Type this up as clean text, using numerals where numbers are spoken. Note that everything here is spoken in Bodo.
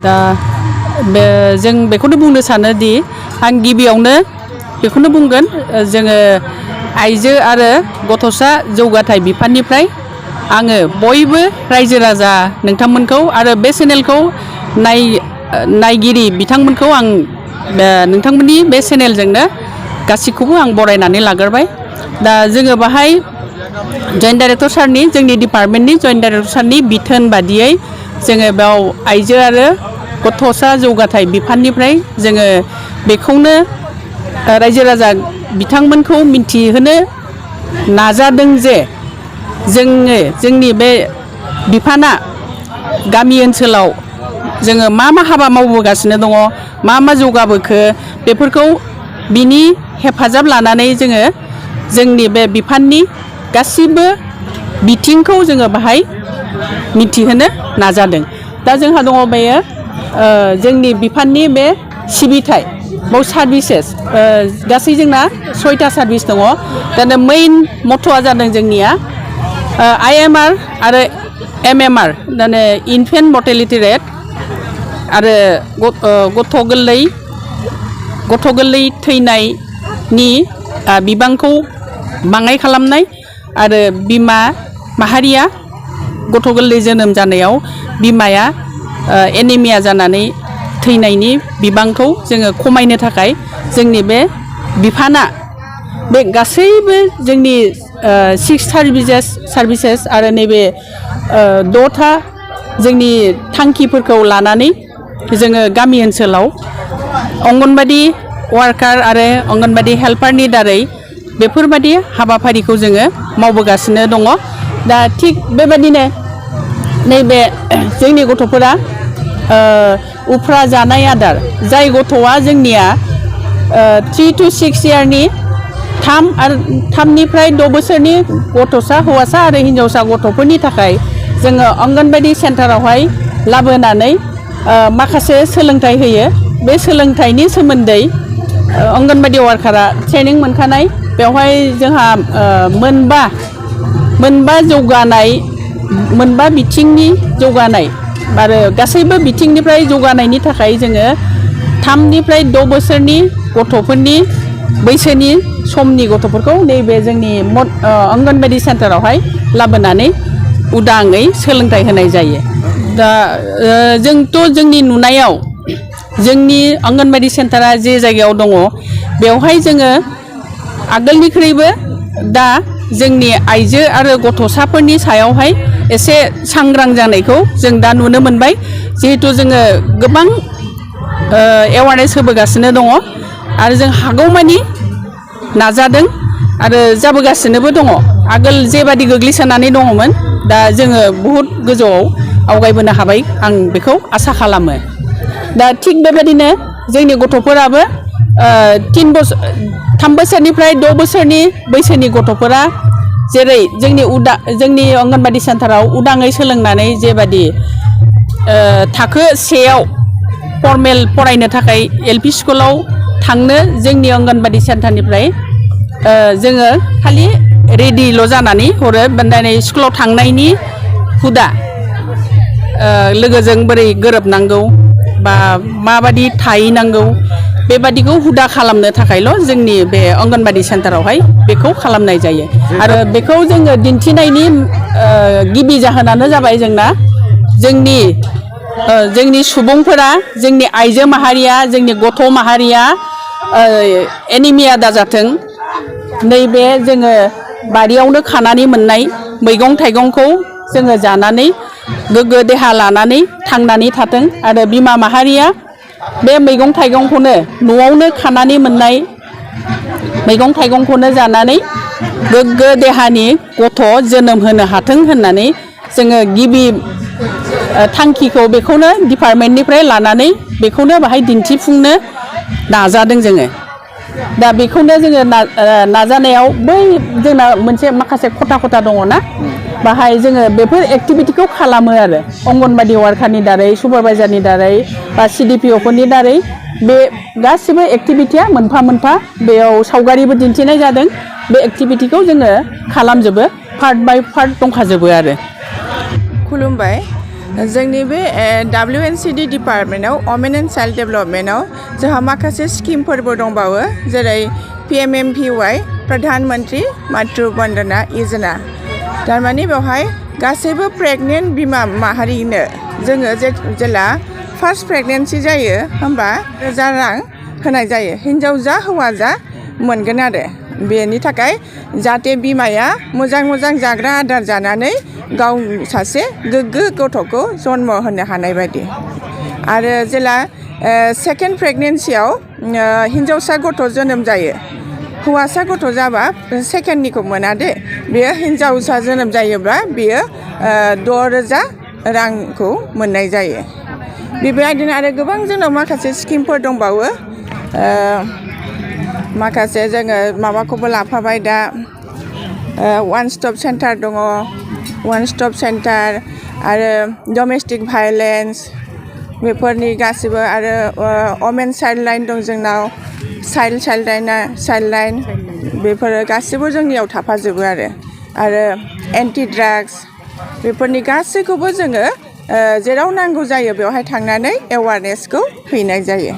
दा जों बेखौनो बुंनो सानोदि आं गिबियावनो बेखौनो बुंगोन जोङो आइजो आरो गथ'सा जौगाथाय बिफाननिफ्राय आङो बयबो रायजो राजा नोंथांमोनखौ आरो बे चेनेलखौ नायगिरि बिथांमोनखौ आं नोंथांमोननि बे चेनेलजोंनो गासैखौबो आं बरायनानै लाग्रोबाय। दा जोङो बाहाय जइन्ट डाइरेक्टर सारनि जोंनि डिपार्टमेन्टनि जइन्ट डाइरेक्टर सारनि बिथोन बादियै जोङो बेयाव आइजो आरो गथ'सा जौगाथाय बिफाननिफ्राय जोङो बेखौनो रायजो राजा बिथांमोनखौ मिन्थिहोनो नाजादों जे जोङो जोंनि बे बिफाना गामि ओनसोलाव जोङो मा हाबा मावबोगासिनो दङ, मा जौगाबोखो बेफोरखौ बिनि हेफाजाब लानानै जोङो जोंनि बे बिफाननि गासिबो बिथिंखौ जोङो बाहाय मिथिहोनो नाजादों। दा जोंहा दङ बेयो जोंनि बिफाननि बे सिबिथाय बाव सार्भिसेस गासै जोंना 6टा सार्भिस दङ। दा मेइन मथ'आ जादों जोंनिया IMR आरो MMR माने इनफेन्ट मर्टेलिटि रेट आरो गथ' गोरलै थैनायनि बिबांखौ बाङाय खालामनाय आरो बिमा माहारिया गथ' गोरलै जोनोम जानायाव बिमाया एनिमिया जानानै थैनायनि बिबांखौ जोङो खमायनो थाखाय जोंनि बे बिफाना बे गासैबो जोंनि 6 सार्भिसेस आरो नैबे 6था जोंनि थांखिफोरखौ लानानै जोङो गामि ओनसोलाव अंगनबादि वार्कार आरो अंगनबादि हेल्पारनि दारै बेफोरबादि हाबाफारिखौ जोङो मावबोगासिनो दङ। दा थिग बेबादिनो नैबे जोंनि गथ'फोरा उफ्रा जानाय आदार जाय गथ'आ जोंनिया 3 to 6 इयारनि 3निफ्राय 6 बोसोरनि गथ'सा हौवासा आरो हिन्जावसा गथ'फोरनि थाखाय जोङो अंगनबादि सेन्टारावहाय लाबोनानै माखासे सोलोंथाइ होयो। बे सोलोंथाइनि सोमोन्दै अंगनबादि वार्कारा ट्रेनिं मोनखानाय। बेवहाय जोंहा मोनबा बिथिंनि जौगानाय आरो गासैबो बिथिंनिफ्राय जौगानायनि थाखाय जोङो 3निफ्राय 6 बोसोरनि गथ'फोरनि बैसोनि समनि गथ'फोरखौ नैबे जोंनि अंगनबादि सेन्टारावहाय लाबोनानै उदाङै सोलोंथाइ होनाय जायो। दा जोंथ' जोंनि नुनायाव जोंनि अंगनबादि सेन्टारा जे जायगायाव दङ बेवहाय जोङो आगोलनिख्रुइबो दा जोंनि आइजो आरो गथ'साफोरनि सायावहाय एसे सांग्रां जानायखौ जों दा नुनो मोनबाय। जिहेथु जोङो गोबां एवारनेस होबोगासिनो दङ आरो जों हागौमानि नाजादों आरो जाबोगासिनोबो दङ। आगोल जेबादि गोग्लैसोनानै दङमोन दा जोङो बहुद गोजौआव आवगायबोनो हाबाय आं बेखौ आसा खालामो। दा थिग बेबायदिनो जोंनि गथ'फोराबो 3 बोसोरनिफ्राय 6 बोसोरनि बैसोनि गथ'फोरा जेरै जोंनि अंगनबादि सेन्टाराव उदाङै सोलोंनानै जेबादि थाखो 1आव फर्मेल फरायनो थाखाय LP स्कुलाव थांनो जोंनि अंगनबादि सेन्टारनिफ्राय जोङो खालि रेडिल' जानानै हरो। माने स्कुलाव थांनायनि हुदा लोगोजों बोरै गोरोबनांगौ बा माबादि थाहैनांगौ बेबादिखौ हुदा खालामनो थाखायल' जोंनि बे अंगनबादि सेन्टारावहाय बेखौ खालामनाय जायो। आरो बेखौ जोङो दिन्थिनायनि गिबि जाहोनानो जाबाय जोंना जोंनि सुबुंफोरा जोंनि आइजो माहारिया जोंनि गथ' माहारिया एनिमिया दाजाथों। नैबे जोङो बारियावनो खानानै मोननाय मैगं थाइगंखौ जोङो जानानै गोग्गो देहा लानानै थांनानै थाथों आरो बिमा माहारिया बे मैगं थाइगंखौनो न'आवनो खानानै मोननाय मैगं थाइगंखौनो जानानै गोग्गो देहानि गथ' जोनोम होनो हाथों होननानै जोङो गिबि थांखिखौ बेखौनो डिपार्टमेन्टनिफ्राय लानानै बेखौनो बाहाय दिन्थिफुंनो नाजादों जोङो। दा बेखौनो जोङो नाजानायाव बै जोंना मोनसे माखासे खथा दङ ना बाहाय जोङो बेफोर एक्टिभिटिखौ खालामो आरो अंगनबादि वार्कारनि दारै सुपारभाइजारनि दारै बा CDPOफोरनि दारै बे गासिबो एक्टिभिटिया मोनफा मोनफा बेयाव सावगारिबो दिन्थिनाय जादों। बे एक्टिभिटिखौ जोङो खालामजोबो पार्ट बाय पार्ट दंखाजोबो आरो। खुलुमबाय जोंनि बे WNCD डिपार्टमेन्टआव वमेन एन्ड चाइल्ड डेभेलपमेन्टआव जोंहा माखासे स्किमफोरबो दंबावो जेरै PMMVY प्रधान मन्त्रि मातृ बन्दना योजना थारमाने बेवहाय गासैबो प्रेगनेन्ट बिमा माहारिनो जोङो जेला फार्स्ट प्रेगनेन्सि जायो होमबा 1000 रां होनाय जायो हिन्जाव जा हौवा जा मोनगोन आरो बेनि थाखाय जाहाथे बिमाया मोजां जाग्रा आदार जानानै गाव सासे गोग्गो गथ'खौ जन्म होनो हानाय बायदि आरो जेला सेकेन्ड प्रेगनेन्सियाव हिन्जावसा गथ' जोनोम जायो हौवासा गथ' जाबा सेकेन्डनिखौ मोना दे बेयो हिन्जावसा जोनोम जायोब्ला बेयो 6000 रांखौ मोननाय जायो बेबायदिनो आरो गोबां जोंनाव माखासे स्किमफोर दंबावो माखासे जोङो माबाखौबो लाफाबाय दा वान स्टप सेन्टार दङ वान स्टप सेन्टार आरो डमेस्टिक भायलेन्स बेफोरनि गासिबो आरो वमेन चाइल्ड लाइन दं जोंनाव चाइल्ड लाइन बेफोरो गासिबो जोंनियाव थाफाजोबो आरो एन्टि ड्राग्स बेफोरनि गासैखौबो जोङो जेराव नांगौ जायो बेवहाय थांनानै एवारनेसखौ हैनाय जायो